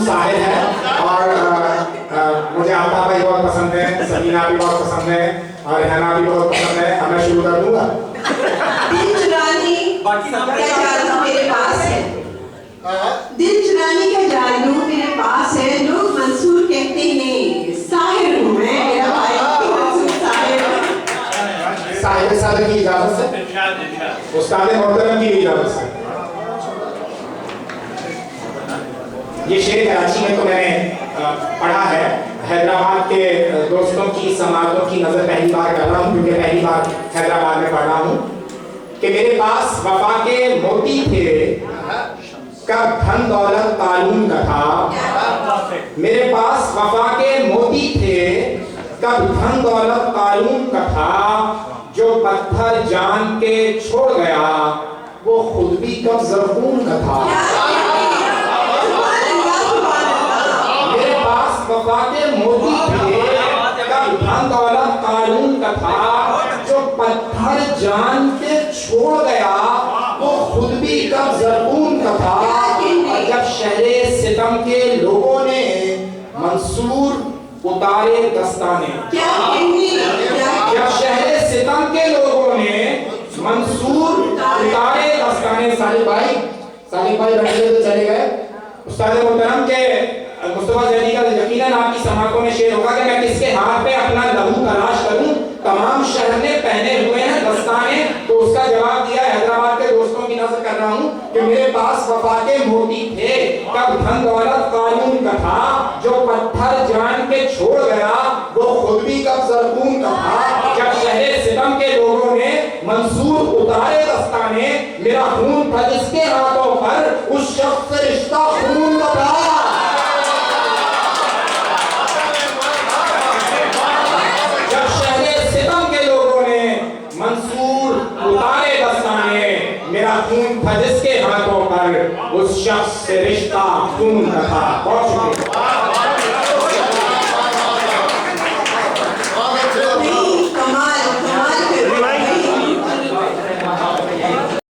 साहिल है और मुझे आता भाई बहुत पसंद है, समीना भी बहुत पसंद है और रहना भी बहुत पसंद है। अब मैं शुरू कर दूंगा। दिल चुरानी का जादू मेरे पास है, दिल चुराने का जादू मेरे पास है। लोग मंसूर कहते हैं, साहिर हूँ मैं, मेरा भाई मंसूर साहिर है। साहिब साहब की इजाजत से, उस्ताद मोहतरम की इजाजत से। ये शेर कराची में तो मैंने पढ़ा है, हैदराबाद के दोस्तों की समातों की नजर पहली बार कर रहा हूँ क्योंकि पहली बार हैदराबाद में पढ़ रहा हूँ कि मेरे पास वफा के मोती थे, कब धन दौलत कानून का था। मेरे पास वफा के मोती थे, कब धन दौलत कानून का था। जो पत्थर जान के छोड़ गया, वो खुद भी कब ज़रकून का था। मेरे पास वफा के मोती थे, कब धन दौलत कानून का था। जो पत्थर जान के छोड़ गया, वो खुद भी कब ज़रकून का था। और जब शहरे सितम के लोगों ने मंसूर उतारे दस्ताने, जब शहरे सितम के लोगों ने मंसूर उतारे दस्ताने। सालिक भाई बैठे तो चले गए। उस्ताद मोहतरम के मुस्तफा जैदी का यकीनन आपकी समातों में शेर होगा कि मैं किसके हाथ पे अपना लहू तलाश करूं, तमाम शहर ने पहने हुए हैं दस्ताने। तो उसका जवाब दिया हैदराबाद के दोस्तों की नजर कर रहा हूं कि मेरे पास वफा के मोती थे, कब धन दौलत कानून का था। जो पत्थर जान के छोड़ गया, वो खुद भी कब ज़रकून का था। जब शहरे सितम के लोगों ने मंसूर उतारे दस्ताने, मेरा खून था जिसके हाथों पर, उस शख्स से रिश्ता खून का था। मंसूर उतारे दस्ताने, मेरा खून था जिसके हाथों पर, उस शख्स से रिश्ता खून का था। बहुत शुक्रिया।